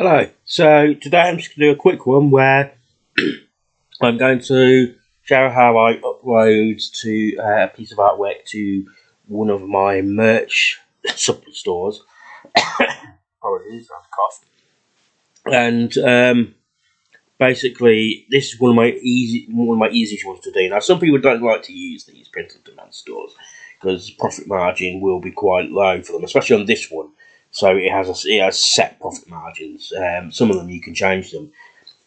Hello. So today I'm just going to do a quick one where I'm going to show how I upload to a piece of artwork to one of my merch stores. Apologies, I have a cough. And basically, this is one of my easiest ones to do. Now, some people don't like to use these print on demand stores because profit margin will be quite low for them, especially on this one. So it has set profit margins. Some of them you can change them,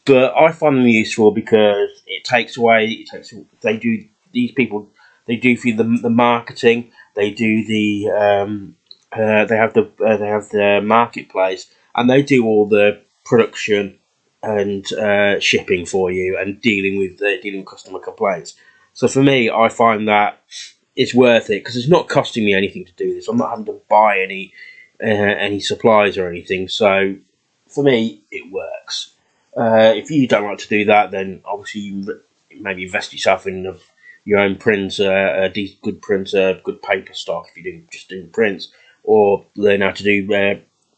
but I find them useful because they do these people they do for the marketing, they do they have the marketplace, and they do all the production and shipping for you and dealing with customer complaints. So for me, I find that it's worth it because it's not costing me anything to do this. I'm not having to buy any supplies or anything. So for me, it works. If you don't like to do that, then obviously you maybe invest yourself in your own printer, a good printer, good paper stock if you're just doing prints, or learn how to do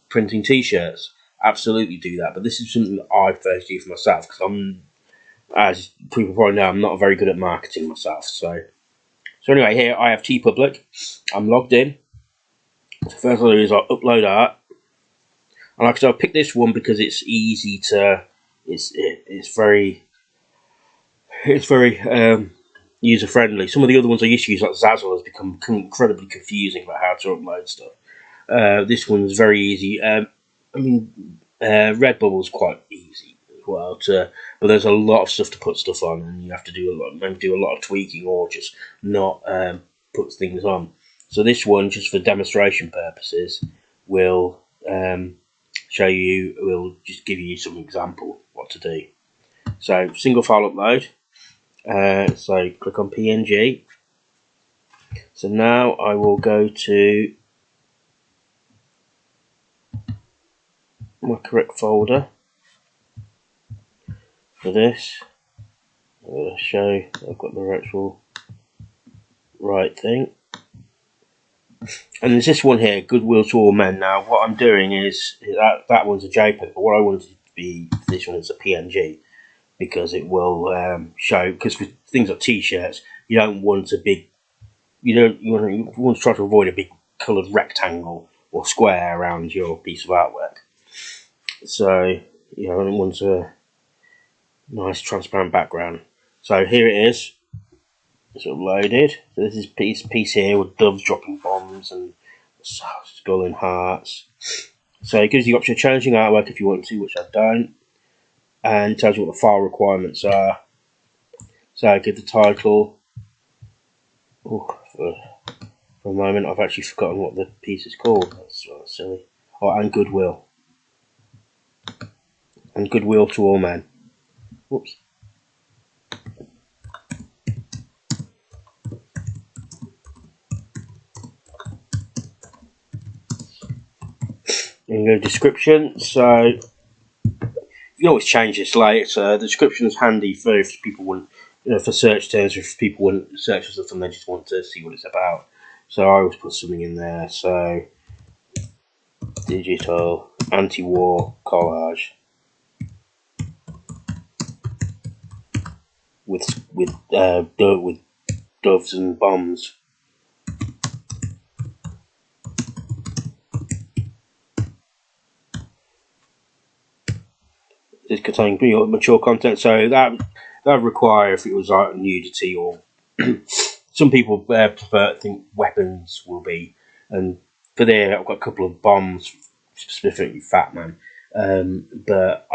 printing t-shirts. Absolutely do that. But this is something that I first do for myself because as people probably know, I'm not very good at marketing myself. So anyway, here I have Teepublic. I'm logged in. So first I'll do is I'll upload art. And like I said, I picked this one because it's easy to, it's very user friendly. Some of the other ones I used to use, like Zazzle, has become incredibly confusing about how to upload stuff. This one's very easy. Redbubble's quite easy as well, but there's a lot of stuff to put stuff on, and you have to do a lot of tweaking or just not put things on. So this one, just for demonstration purposes, will will just give you some example what to do. So single file upload. So click on PNG. So now I will go to my correct folder for this. I'll show I've got the actual right thing. And there's this one here, Goodwill to All Men. Now what I'm doing is that one's a JPEG, but what I wanted to be this one is a PNG because it will show. Because with things like t-shirts, you don't want a big, you want to try to avoid a big coloured rectangle or square around your piece of artwork. So I want a nice transparent background. So here it is. It's uploaded. So this is piece here with doves dropping bombs and skull and hearts. So it gives you the option of changing artwork if you want to, which I don't, and it tells you what the file requirements are. So I give the title. Oh, for a moment, I've actually forgotten what the piece is called. That's silly. Oh, and Goodwill. And Goodwill to All Men. Whoops. And you go description. So you can always change this later. The description is handy for if people want, for search terms. If people want to search for stuff and they just want to see what it's about. So I always put something in there. So digital anti-war collage with doves and bombs. This containing mature content, so that would require if it was like nudity or some people prefer think weapons will be, and for there I've got a couple of bombs, specifically Fat Man, but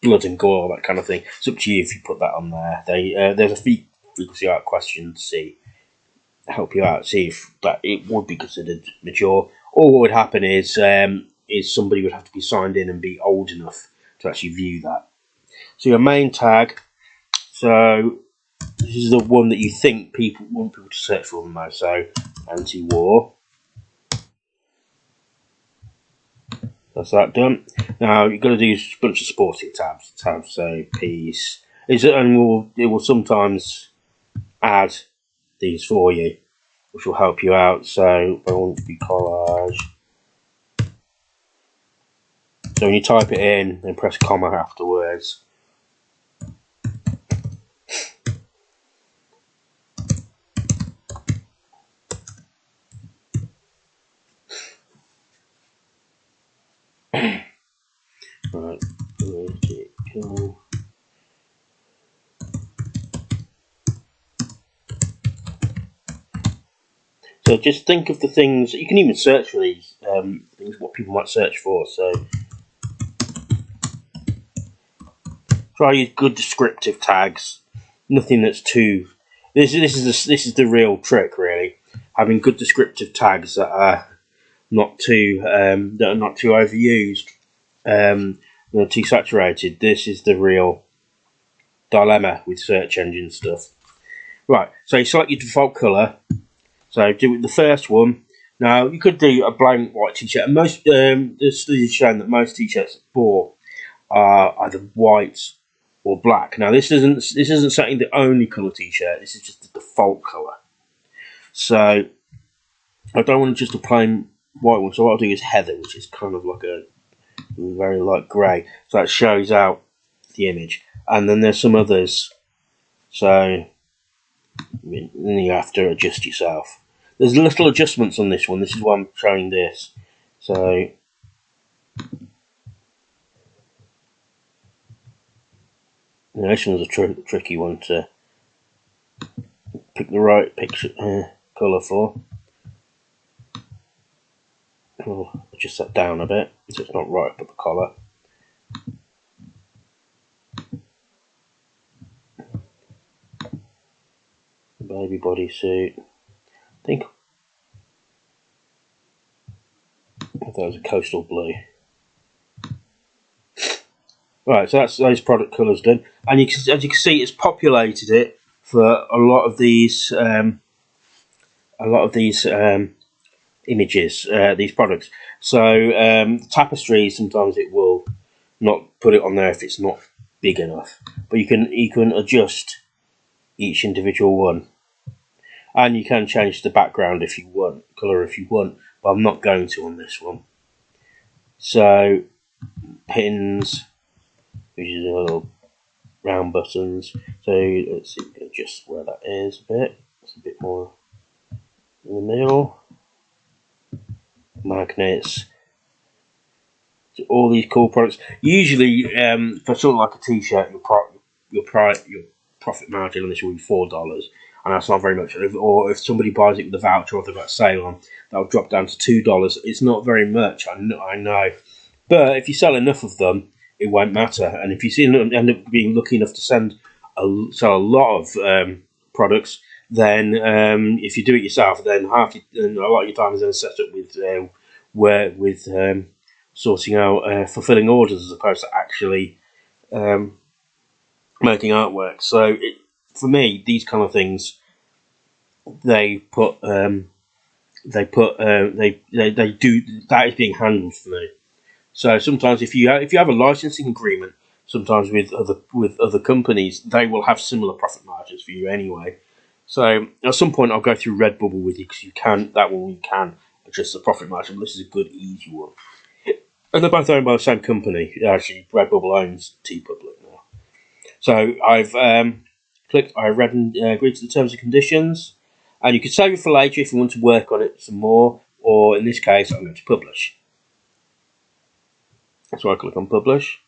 blood and gore, that kind of thing. It's up to you if you put that on there. There's a frequency art question to help you out, see if that it would be considered mature, or what would happen is somebody would have to be signed in and be old enough to actually view that. So your main tag, so this is the one that you think people want people to search for the most. So anti-war. That's that done. Now you've got to do a bunch of supporting tabs. So piece and it will sometimes add these for you, which will help you out. So I want it to be collage. So when you type it in, then press comma afterwards. Right, vertical. So just think of the things, you can even search for these things, what people might search for. So try use good descriptive tags. Nothing that's too. This is the real trick, really. Having good descriptive tags that are not too overused, not too saturated. This is the real dilemma with search engine stuff. Right. So you select your default colour. So do the first one. Now you could do a blank white t-shirt. And most the studies shown that most t-shirts bought are either white or black. Now this isn't certainly the only colour t-shirt. This is just the default colour. So I don't want just a plain white one. So what I'll do is heather, which is kind of like a very light grey. So that shows out the image. And then there's some others. So then you have to adjust yourself. There's little adjustments on this one. This is why I'm showing this. So this one's a tricky one to pick the right picture colour for. I'll adjust that down a bit so it's not right up at the collar. Baby bodysuit. I think that was a coastal blue. Right, so that's those product colours done, and as you can see, it's populated it for a lot of these images, these products. So tapestry, sometimes it will not put it on there if it's not big enough, but you can adjust each individual one, and you can change the background if you want, colour if you want, but I'm not going to on this one. So pins, which is a little round buttons. So let's see, adjust where that is a bit. It's a bit more in the middle. Magnets. So all these cool products. Usually, for something like a t-shirt, your profit margin on this will be $4, and that's not very much. Or if somebody buys it with a voucher or they've got a sale on, that'll drop down to $2. It's not very much. I know, but if you sell enough of them, it won't matter. And if you end up being lucky enough to sell a lot of products, then if you do it yourself, then a lot of your time is then set up with sorting out fulfilling orders as opposed to actually making artwork. So for me, these kind of things, they do that is being handled for me. So sometimes if you have a licensing agreement, sometimes with other companies, they will have similar profit margins for you anyway. So at some point I'll go through Redbubble with you, because you can adjust the profit margin. This is a good easy one, and they're both owned by the same company. Actually, Redbubble owns Teepublic now. So I've clicked. I read and agreed to the terms and conditions, and you can save it for later if you want to work on it some more. Or in this case, I'm going to publish. So I click on publish,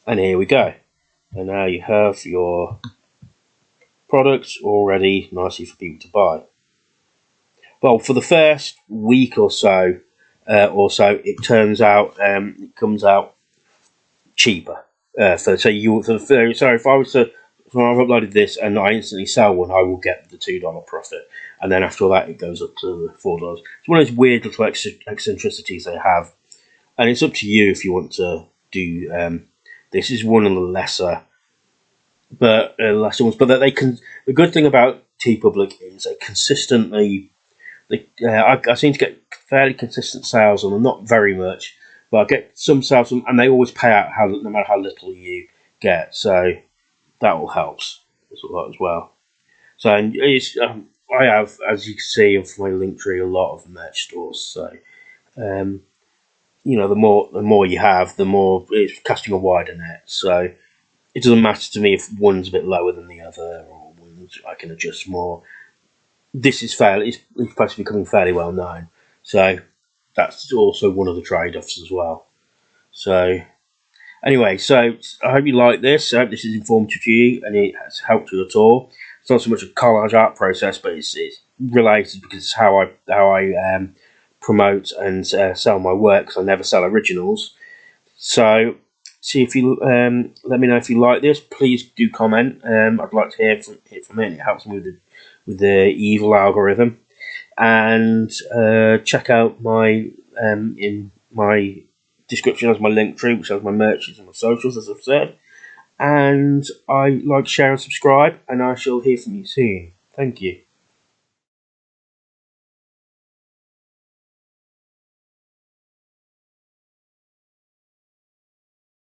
and here we go. And now you have your products all ready nicely for people to buy. Well, for the first week or so, it turns out it comes out cheaper. If I've uploaded this and I instantly sell one, I will get the $2 profit, and then after that, it goes up to $4. It's one of those weird little eccentricities they have. And it's up to you if you want to do. This is one of the lesser ones, but that they can. The good thing about Teepublic is they consistently. I seem to get fairly consistent sales on them, not very much, but I get some sales, and they always pay out no matter how little you get. So that all helps a lot as well. So I have, as you can see from my link tree, a lot of merch stores. So. the more you have, the more it's casting a wider net. So it doesn't matter to me if one's a bit lower than the other, or one's I can adjust more. This is it's supposed to be becoming fairly well known, so that's also one of the trade-offs as well. So anyway, so I hope you like this. I hope this is informative to you and it has helped you at all. It's not so much a collage art process, but it's related because it's how I promote and sell my work, because I never sell originals. So see if you let me know if you like this. Please do comment. I'd like to hear from it. It helps me with the evil algorithm. And check out my in my description has my link tree, which has my merchants and my socials, as I've said. And I like, share, and subscribe. And I shall hear from you soon. Thank you.